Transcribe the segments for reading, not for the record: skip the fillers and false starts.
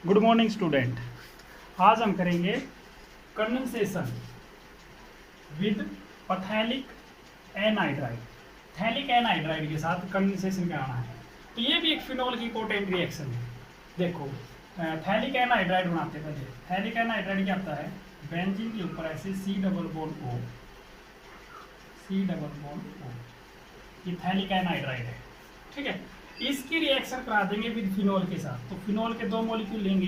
Good morning student. आज हम करेंगे condensation with phthalic anhydride. Phthalic anhydride के साथ कंडेंसेशन कराना है, तो ये भी एक फिनोल की इंपॉर्टेंट रिएक्शन है। देखो थैलिक एनहाइड्राइड बनाते हैं। पहले थैलिक एनहाइड्राइड क्या होता है, बेंजीन के ऊपर ऐसे C डबल बॉन्ड O, ये थैलिक एनहाइड्राइड है। ठीक है, इसकी रिएक्शन करा देंगे विद फिनोल के साथ। तो फिनोल के दो मॉलिक्यूल लेंगे,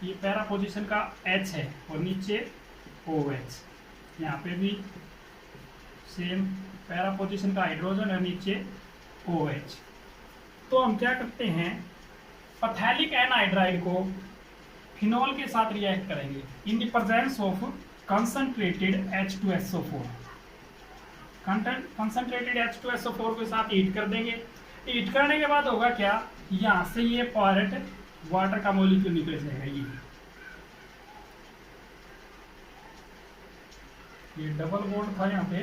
ये पैरा पोजीशन का H है और नीचे OH, यहाँ पे भी सेम पैरा पोजीशन का हाइड्रोजन और नीचे OH। तो हम क्या करते हैं, पैथेलिक एनहाइड्राइड को फिनोल के साथ रिएक्ट करेंगे in the presence of concentrated H2SO4। Concentrated H2SO4 के साथ हीट कर देंगे। हीट करने के बाद होगा क्या, यहाँ से ये पार्ट वाटर का मॉलिक्यूल निकल जाएगा। ये डबल बॉन्ड था यहाँ पे,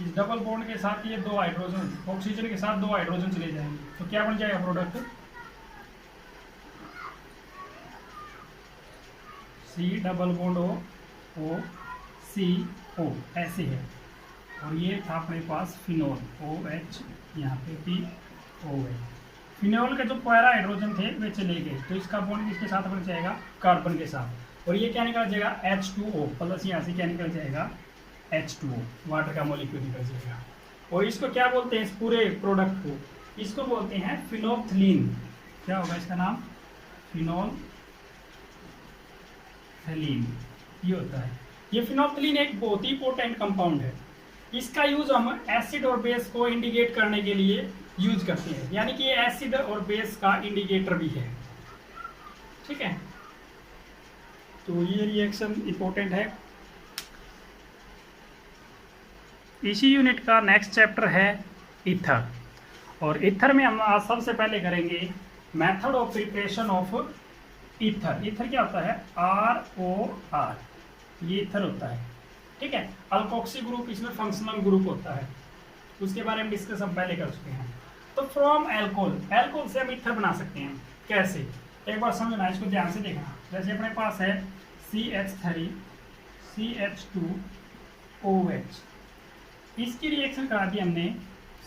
इस डबल बॉन्ड के साथ ये दो हाइड्रोजन, ऑक्सीजन के साथ दो हाइड्रोजन चले जाएंगे। तो क्या बन जाएगा product, C double bond O CO ऐसे है। और ये था अपने पास फिनोल OH, यहाँ पे भी OH। फिनोल के जो पैरा हाइड्रोजन थे वे चले गए, तो इसका बॉन्ड किसके साथ बन जाएगा, कार्बन के साथ। और ये क्या निकल जाएगा H2O प्लस, यहाँ से क्या निकल जाएगा H2O, वाटर का मॉलिक्यूल निकल जाएगा। और इसको क्या बोलते हैं, इस पूरे प्रोडक्ट को, इसको बोलते हैं फिनोल्फ्थलीन। क्या होगा इसका नाम, फिनोल्फ्थलीन ये होता है। ये फिनोल्फ्थलीन एक बहुत ही इंपॉर्टेंट कंपाउंड है। इसका यूज हम एसिड और बेस को इंडिकेट करने के लिए यूज करते हैं, यानी कि ये एसिड और बेस का इंडिकेटर भी है। ठीक है, तो ये रिएक्शन इंपॉर्टेंट है। इसी यूनिट का नेक्स्ट चैप्टर है ईथर, और ईथर में हम आज सबसे पहले करेंगे method of preparation of ether. Ether क्या होता है, ROR, ये ईथर होता है। ठीक है, अल्कोक्सी ग्रुप इसमें फंक्शनल ग्रुप होता है, उसके बारे में डिस्कस हम पहले कर चुके हैं। तो फ्रॉम एल्कोहल से हम ईथर बना सकते हैं। कैसे, एक बार समझना, इसको ध्यान से देखना। जैसे अपने पास है CH3 CH2OH, इसकी रिएक्शन करा दी हमने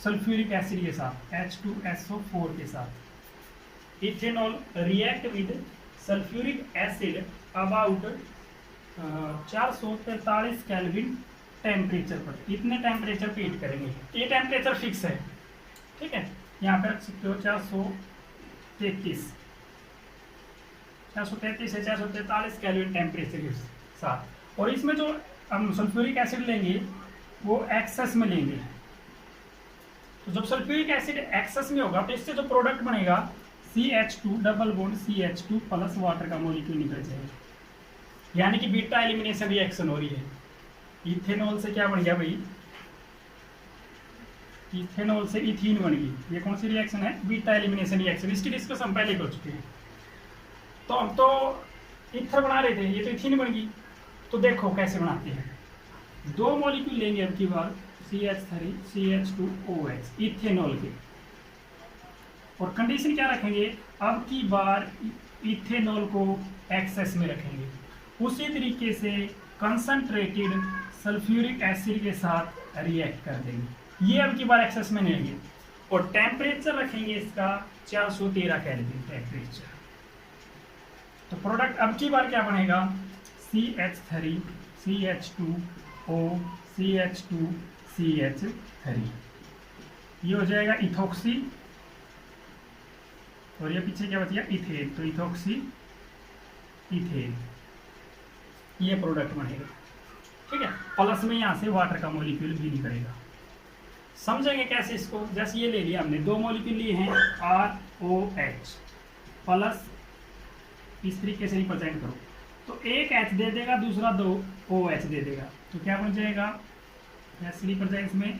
सल्फ्यूरिक एसिड के साथ H2SO4 के साथ। Ethanol react with sulphuric acid about 443 kelvin temperature पर। इतने टेम्परेचर पे हीट करेंगे, ये टेम्परेचर फिक्स है। ठीक है, यहाँ पे रख सकते हो 433 है, 443 केल्विन टेम्परेचर के साथ। और इसमें जो हम सल्फ्यूरिक एसिड लेंगे वो एक्सेस में लेंगे। तो जब सल्फ्यूरिक एसिड एक्सेस में होगा तो इससे जो प्रोडक्ट बनेगा CH2 double bond CH2 plus water का मॉलिक्यूल निकल जाएगा, यानी कि बीटा एलिमिनेशन रिएक्शन हो रही है। इथेनॉल से क्या बन गया भाई, इथेनॉल से इथीन बन गई। ये कौन सी रिएक्शन है, बीटा एलिमिनेशन रिएक्शन। इसकी डिस्कस हम पहले कर चुके हैं। तो हम तो ईथर बना रहे थे, ये तो इथीन बन गई। तो देखो कैसे बनाते हैं, दो मॉलिक्यूल लेंगे अब की बार CH3 CH2OH इथेनॉल के, और कंडीशन क्या रखेंगे, अब की बार इथेनॉल को एक्सेस में रखेंगे। उसी तरीके से कंसंट्रेटेड सल्फ्यूरिक एसिड के साथ रिएक्ट कर देंगे, ये अब की बार एक्सेस में लेंगे। और टेम्परेचर रखेंगे इसका 413 केल्विन टेम्परेचर। तो प्रोडक्ट अब की बार क्या बनेगा, CH3 CH2O CH2 CH3, ये हो जाएगा इथोक्सी, और ये पीछे क्या बच गया इथेन, तो इथोक्सी इथेन, ये प्रोडक्ट बनेगा। ठीक है, प्लस में यहाँ से वाटर का मॉलिक्यूल भी निकलेगा। समझेंगे कैसे इसको, जैसे ये ले लिया हमने, दो मॉलिक्यूल लिए हैं ROH प्लस, इस तरीके से रिप्रेजेंट करो, तो एक H दे देगा, दूसरा दो OH दे देगा, तो क्या बन जाएगा, ऐसे रिप्रेजेंट्स में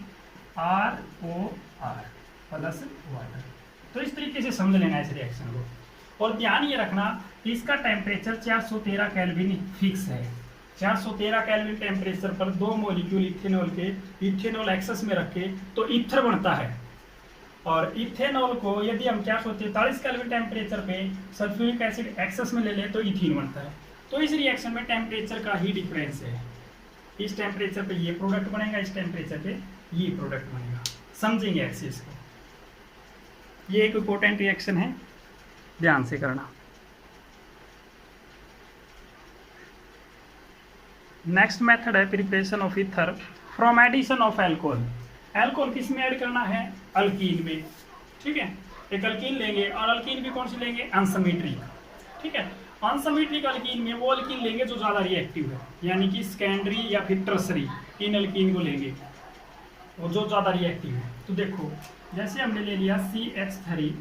ROR प्लस वाटर। तो इस तरीके से समझ लेना इस रिएक्शन को। और ध्यान ये रखना कि इसका टेम्परेचर 413 केल्विन फिक्स है। 413 केल्विन टेम्परेचर पर दो मॉलिक्यूल इथेनॉल के, इथेनॉल एक्सेस में रखे तो ईथर बनता है। और इथेनॉल को यदि हम क्या सोचते हैं 43 केल्विन टेम्परेचर पे सल्फ्यूरिक एसिड एक्सेस में ले लें तो इथीन बनता है। तो इस रिएक्शन में टेम्परेचर का ही डिफरेंस है, इस टेम्परेचर पे ये प्रोडक्ट बनेगा, इस टेम्परेचर पे ये प्रोडक्ट बनेगा। समझेंगे ऐसे इसको, ये एक इंपॉर्टेंट रिएक्शन है, ध्यान से करना। नेक्स्ट मेथड है preparation of ether from addition of alcohol. Alcohol किस में ऐड करना है? अल्कीन में, ठीक है। एक अल्कीन लेंगे और अल्कीन भी कौन सी लेंगे? अनसिमेट्रिक, ठीक है। अनसिमेट्रिक अल्कीन में वो अल्कीन लेंगे जो ज़्यादा रिएक्टिव है, यानी कि सेकेंडरी या फिर टर्सरी, इन अल्कीन को लेंगे वो जो ज़्यादा रिएक्टिव है। तो देखो जैसे हमने ले लिया CH3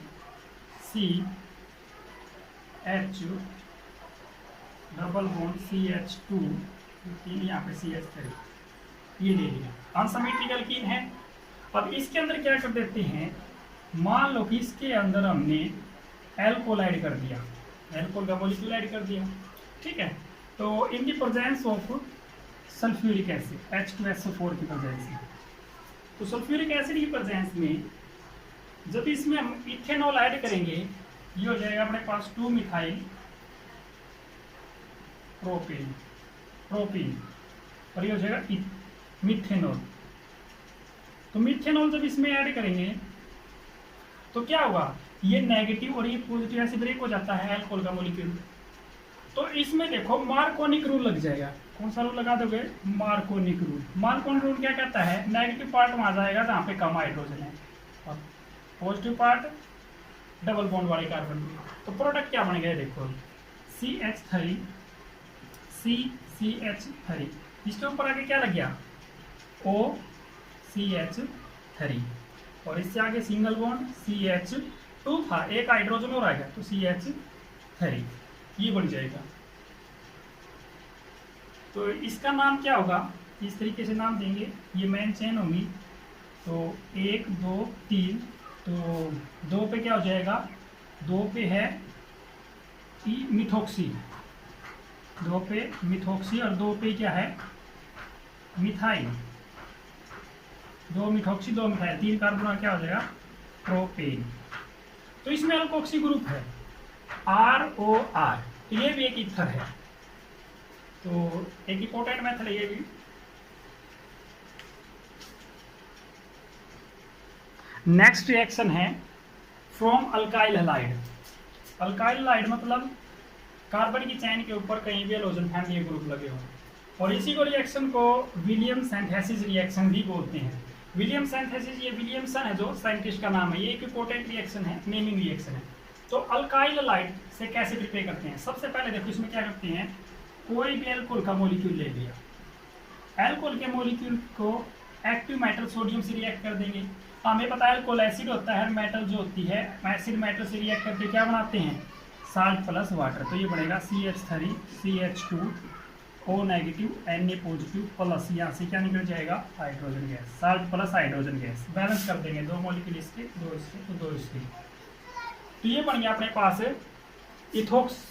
CH double bond CH2, यहाँ पे CH3, ये ले लिया, अनसिमेट्रिक अल्कीन है। अब इसके अंदर क्या कर देते हैं, मान लो कि इसके अंदर हमने एल्कोहल ऐड कर दिया, एल्कोहल का मॉलिक्यूल ऐड कर दिया, ठीक है। तो in the presence of sulphuric acid H2SO4 की प्रेजेंस में, तो सल्फ्यूरिक एसिड की प्रेजेंस में जब इसमें हम इथेनॉल ऐड करेंगे, ये हो जाएगा अपने पास 2 मिथाइल प्रोपेन और ये हो जाएगा मिथेनॉल। तो मिथेनॉल जब इसमें ऐड करेंगे तो क्या होगा, ये नेगेटिव और ये पॉजिटिव ऐसे ब्रेक हो जाता है एल्कोहल का मॉलिक्यूल। तो इसमें देखो मार्कोनिक रूल लग जाएगा। कौन सा रूल लगा दोगे? मार्कोनिक रूल। मार्कोनिक रूल क्या कहता है, नेगेटिव पार्ट वहां जाएगा जहाँ पे कम हाइड्रोजन है और पॉजिटिव पार्ट डबल बॉन्ड वाले कार्बन। तो प्रोडक्ट क्या बन गया देखो, CH3 CH3, इसके ऊपर आगे क्या लग गया? OCH3 और इससे आगे सिंगल बॉन्ड CH2 था, एक हाइड्रोजन और आ गया तो CH3, ये बन जाएगा। तो इसका नाम क्या होगा, इस तरीके से नाम देंगे, ये मेन चेन होगी। तो 1 2 3, तो 2 पे क्या हो जाएगा, 2 पे है मिथॉक्सी, 2 पे मिथॉक्सी और 2 पे क्या है, मिथाइल। 2 मिथॉक्सी 2 मिथाइल, 3 कार्बन क्या हो जाएगा, प्रोपेन। तो इसमें अल्कोक्सी ग्रुप है ROR, ये भी एक ईथर है। तो एक इंपॉर्टेंट मेथड है ये भी। नेक्स्ट रिएक्शन है from alkyl halide. Alkyl halide मतलब कार्बन की चैन के ऊपर कहीं भी हैलोजन फैमिली ग्रुप लगे हो, और इसी को रिएक्शन को विलियम सिंथेसिस रिएक्शन भी बोलते हैं। विलियम सिंथेसिस, ये विलियमसन है जो साइंटिस्ट का नाम है, ये एक इंपॉर्टेंट रिएक्शन है, नेमिंग रिएक्शन है। तो अल्काइल हैलाइड से कैसे प्रिपेयर करते हैं, सबसे पहले देखो इसमें क्या करते हैं, कोई भी एल्कोहल का मॉलिक्यूल ले लिया, एल्कोहल के मॉलिक्यूल को एक्टिव मेटल सोडियम से रिएक्ट कर देंगे। हमें पता है एल्कोहल एसिड होता है, मेटल जो होती है एसिड मेटल से रिएक्ट करके क्या बनाते हैं, साल्ट प्लस वाटर। तो ये बनेगा CH3 CH2 O negative Na positive plus, यहाँ से क्या निकल जाएगा, hydrogen gas, salt plus hydrogen gas. Balance कर देंगे, 2 मॉलिक्यूल इसके, 2 इसके, तो 2 इसके। तो ये बन गया अपने पास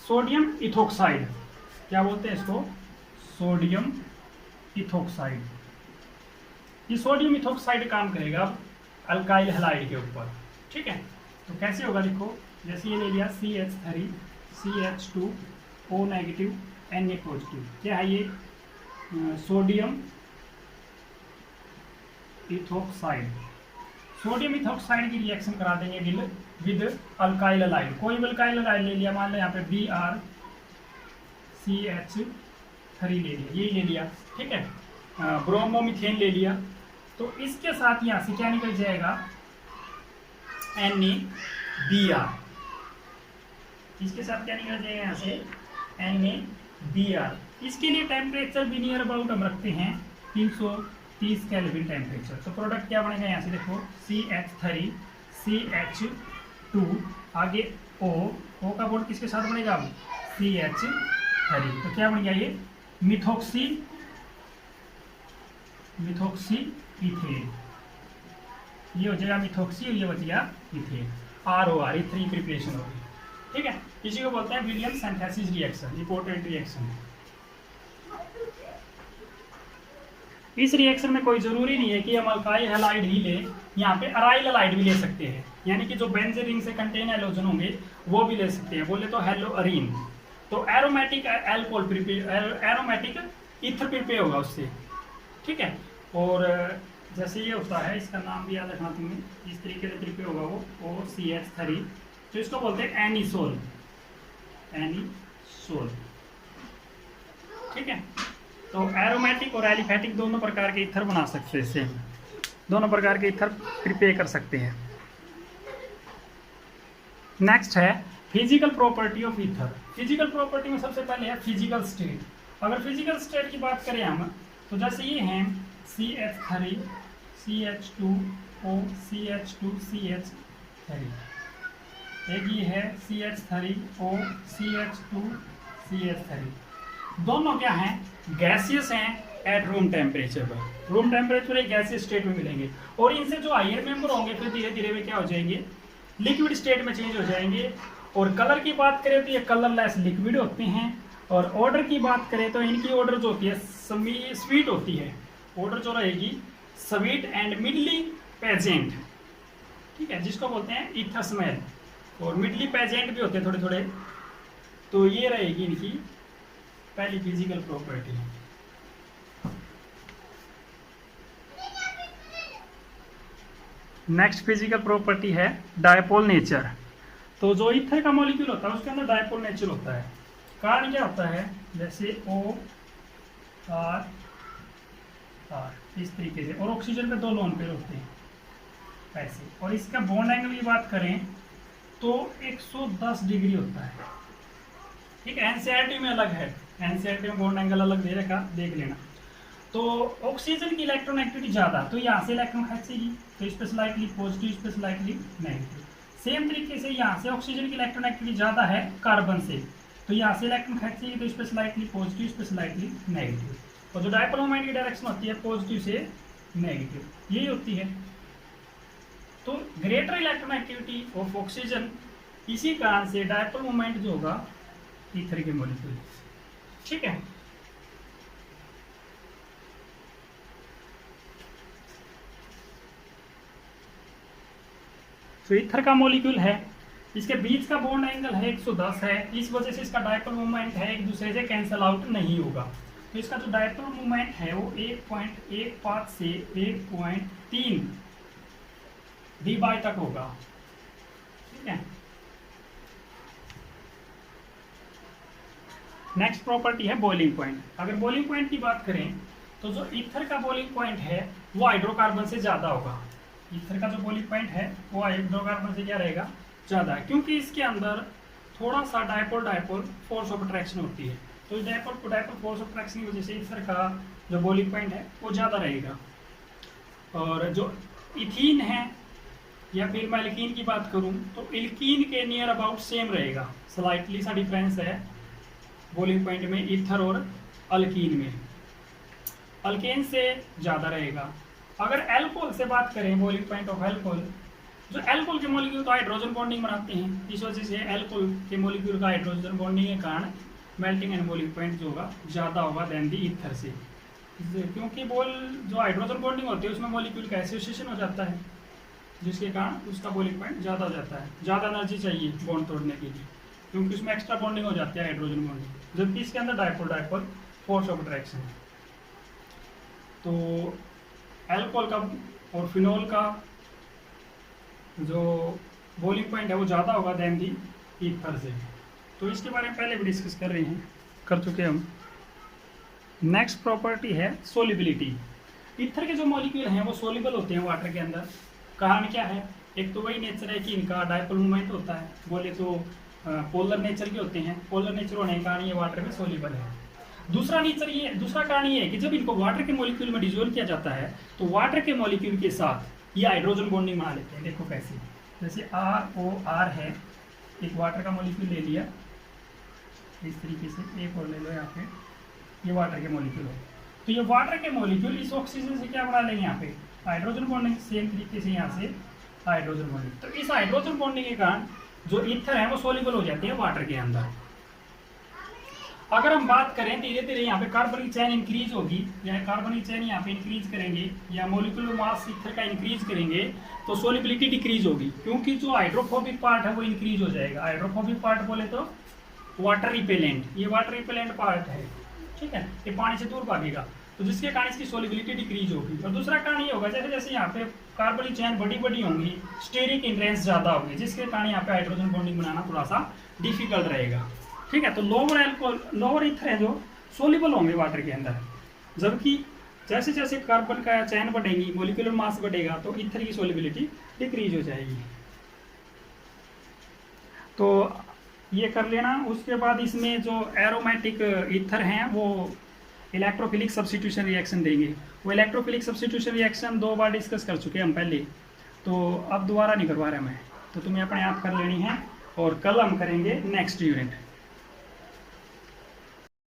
सोडियम इथोक्साइड, क्या बोलते हैं इसको, सोडियम इथोक्साइड। ये सोडियम इथोक्साइड काम करेगा अल्काइल हैलाइड के ऊपर, ठीक है। तो कैसे होगा देखो, जैसे ये ले लिया CH3 CH2 O negative Na positive, क्या है ये, सोडियम इथोक्साइड। सोडियम इथोक्साइड की रिएक्शन करा देंगे विद अल्काइल हैलाइड। कोई भी अल्काइल हैलाइड ले लिया, मान लो यहाँ पे BrCH3 ले लिया, यही ले लिया, ठीक है। ब्रोमोमिथेन ले लिया, तो इसके साथ यहाँ से क्या निकल जाएगा, NaBr। इसके साथ क्या निकल जाएगा यहाँ से, NaBr। इसके लिए टेम्परेचर भी नियर अबाउट हम रखते हैं 330 केल्विन टेम्परेचर। तो प्रोडक्ट क्या बनेगा यहाँ से देखो, CH3 CH2 आगे O का बॉन्ड किसके साथ बनेगा, CH3। तो क्या बन गया ये, मिथॉक्सी इथेन, ये हो जाएगा मिथॉक्सी और ये बच गया इथेन, ROR, ये 3 प्रिपरेशन होगी, ठीक है। इसी को बोलते हैं William synthesis reaction, important reaction. इस रिएक्शन में कोई जरूरी नहीं है कि हम अल्काइल हैलाइड ही ले, यहाँ पे अराइल हैलाइड भी ले सकते हैं, यानी कि जो बेंजीन रिंग से कंटेन हैलोजन होंगे वो भी ले सकते हैं। बोले तो हेलो अरीन, तो aromatic alcohol prepare, aromatic ether prepare होगा उससे, ठीक है। और जैसे ये होता है, इसका नाम भी याद रखना तुम्हें, इस तरीके से प्रिपेयर होगा वो OCH3, तो इसको बोलते हैं एनिसोल, एनिसोल, ठीक है। तो एरोमेटिक और एलिफेटिक दोनों प्रकार के ईथर बना सकते हैं, इससे दोनों प्रकार के ईथर प्रिपेयर कर सकते हैं। नेक्स्ट है physical property of ether. Physical property में सबसे पहले है फिजिकल स्टेट। अगर फिजिकल स्टेट की बात करें हम, तो जैसे ये हैं CH3 CH2O CH2 CH3, एक ये है CH3O CH2 CH3, दोनों क्या हैं, गैसियस हैं एट रूम टेम्परेचर पर। रूम टेम्परेचर एक गैसियस स्टेट में मिलेंगे, और इनसे जो हायर मेंबर होंगे फिर धीरे धीरे वे क्या हो जाएंगे, लिक्विड स्टेट में चेंज हो जाएंगे। और कलर की बात करें तो ये कलरलेस लिक्विड होते हैं। और ऑर्डर की बात करें तो इनकी ऑर्डर जो होती है स्वीट होती है, ऑर्डर जो रहेगी स्वीट एंड मिडली पेजेंट, ठीक है, जिसको बोलते हैं ईथर स्मेल। और मिडली पेजेंट भी होते हैं थोड़े थोड़े। तो ये रहेगी इनकी पहली physical property. Next physical property है डायपोल नेचर। तो जो ईथर का मॉलिक्यूल होता है उसके अंदर डायपोल नेचर होता है। कारण क्या होता है, जैसे O R R इस तरीके से, और ऑक्सीजन पे 2 लोन पेयर होते हैं ऐसे। और इसका बॉन्ड एंगल की बात करें तो 110 डिग्री होता है, ठीक है। एनसीईआरटी में अलग है, एनसीईआरटी में बॉन्ड एंगल अलग दे रखा, देख लेना। तो ऑक्सीजन की इलेक्ट्रॉन एक्टिविटी ज़्यादा, तो यहाँ से इलेक्ट्रॉन खींचेगी, तो इस पर स्लाइटली पॉजिटिव, इस पर स्लाइटली नेगेटिव। सेम तरीके से यहाँ से ऑक्सीजन की इलेक्ट्रॉन एक्टिविटी ज़्यादा है कार्बन से, तो यहाँ से इलेक्ट्रॉन खींचेगी, तो इस पर स्लाइटली पॉजिटिव, इस पर स्लाइटली नेगेटिव। और जो डायपोल मोमेंट की डायरेक्शन होती है पॉजिटिव से नेगेटिव, यही होती है। तो greater electron activity of oxygen, इसी कारण से डायपोल मोमेंट जो होगा ईथर के मॉलिक्यूल, ठीक है। तो ईथर का मॉलिक्यूल है, इसके बीच का बॉन्ड एंगल है 110 है, इस वजह से इसका डायपोल मोमेंट है एक दूसरे से कैंसल आउट नहीं होगा। तो इसका जो डायपोल मोमेंट है वो 1.15 से 1.3 dB तक होगा, ठीक है। नेक्स्ट प्रॉपर्टी है बॉइलिंग पॉइंट। अगर बॉइलिंग पॉइंट की बात करें तो जो ईथर का बॉइलिंग पॉइंट है वो हाइड्रोकार्बन से ज़्यादा होगा। ईथर का जो बॉइलिंग पॉइंट है वो हाइड्रोकार्बन से क्या रहेगा, ज़्यादा है, क्योंकि इसके अंदर थोड़ा सा डायपोल फोर्स ऑफ अट्रैक्शन होती है। तो इस डायपोल फोर्स ऑफ अट्रैक्शन की वजह से ईथर का जो बॉइलिंग पॉइंट है वो ज़्यादा रहेगा। और जो इथीन है या फिर मैं एल्कीन की बात करूं तो एल्कीन के नियर अबाउट सेम रहेगा, स्लाइटली सा डिफरेंस है बॉइलिंग पॉइंट में ईथर और अल्कीन में, अल्केन से ज़्यादा रहेगा। अगर एल्कोहल से बात करें, बॉइलिंग पॉइंट ऑफ एल्कोहल, जो एल्कोहल के मॉलिक्यूल का हाइड्रोजन बॉन्डिंग बनाते हैं, इस वजह से एल्कोहल के मॉलिक्यूल का हाइड्रोजन बॉन्डिंग के कारण मेल्टिंग एंड बॉइलिंग पॉइंट जो होगा ज़्यादा होगा देन दी ईथर से, क्योंकि जो हाइड्रोजन बॉन्डिंग होती है उसमें मॉलिक्यूल का एसोसिएशन हो जाता है, जिसके कारण उसका बॉइलिंग पॉइंट ज़्यादा हो जाता है। ज़्यादा एनर्जी चाहिए बॉन्ड तोड़ने के लिए, क्योंकि उसमें एक्स्ट्रा बॉन्डिंग हो जाती है हाइड्रोजन बॉन्डिंग, जबकि इसके अंदर डायपोल फोर्स ऑफ अट्रैक्शन है। तो एल्कोहल का और फिनोल का जो बॉइलिंग पॉइंट है वो ज़्यादा होगा देन दी ईथर से। तो इसके बारे में पहले भी डिस्कस कर चुके हम। नेक्स्ट प्रॉपर्टी है सोलिबिलिटी। ईथर के जो मॉलिक्यूल हैं वो सोलिबल होते हैं वाटर के अंदर। कारण क्या है, एक तो वही नेचर है कि इनका डायपोल मूवमेंट होता है, बोले तो पोलर नेचर के होते हैं, पोलर नेचर होने के कारण ये वाटर में सोलिबल है। दूसरा कारण ये है कि जब इनको वाटर के मॉलिक्यूल में डिजोल्व किया जाता है तो वाटर के मॉलिक्यूल के साथ ये हाइड्रोजन बॉन्डिंग बना लेते हैं। देखो कैसे, जैसे ROR है, एक वाटर का मॉलिक्यूल ले लिया इस तरीके से, एक और ले लो यहाँ पे, ये वाटर के मॉलिक्यूल हो, तो ये वाटर के मॉलिक्यूल इस ऑक्सीजन से क्या बना लेंगे, यहाँ पे हाइड्रोजन बॉन्डिंग, सेम तरीके से यहाँ से हाइड्रोजन बॉन्डिंग। तो इस हाइड्रोजन बॉन्डिंग के कारण जो ईथर है वो सोल्यूबल हो जाते हैं वाटर के अंदर। अगर हम बात करें धीरे धीरे यहाँ पे कार्बनिक चेन इंक्रीज होगी, या कार्बनिक चेन यहाँ पे इंक्रीज करेंगे या मोलिकुलर मास ईथर का इंक्रीज करेंगे तो सोलिबिलिटी डिक्रीज होगी, क्योंकि जो हाइड्रोफोबिक पार्ट है वो इंक्रीज हो जाएगा। हाइड्रोफोबिक पार्ट बोले तो वाटर रिपेलेंट, ये वाटर रिपेलेंट पार्ट है, ठीक है, ये पानी से दूर भागेगा, तो जिसके कारण इसकी सोलिबिलिटी डिक्रीज होगी। और दूसरा कारण ये होगा जैसे जैसे यहाँ पे कार्बनिक चेन बड़ी बड़ी होंगी, स्टेरिक इंड्रेंस ज़्यादा होगी, जिसके कारण यहाँ पे हाइड्रोजन बॉन्डिंग बनाना थोड़ा सा डिफिकल्ट रहेगा, ठीक है। तो लोअर ईथर है जो सोल्यूबल होंगे वाटर के अंदर, जबकि जैसे जैसे कार्बन का चैन बढ़ेगी, मोलिकुलर मास बढ़ेगा, तो ईथर की सोल्यूबिलिटी डिक्रीज हो जाएगी। तो ये कर लेना। उसके बाद इसमें जो एरोमेटिक ईथर हैं वो इलेक्ट्रोफिलिक सब्स्टिट्यूशन रिएक्शन देंगे। वो इलेक्ट्रोफिलिक सब्स्टिट्यूशन रिएक्शन 2 बार डिस्कस कर चुके हैं हम पहले, तो अब दोबारा नहीं करवा रहे मैं, तो तुम्हें अपने आप कर लेनी है। और कल हम करेंगे नेक्स्ट यूनिट।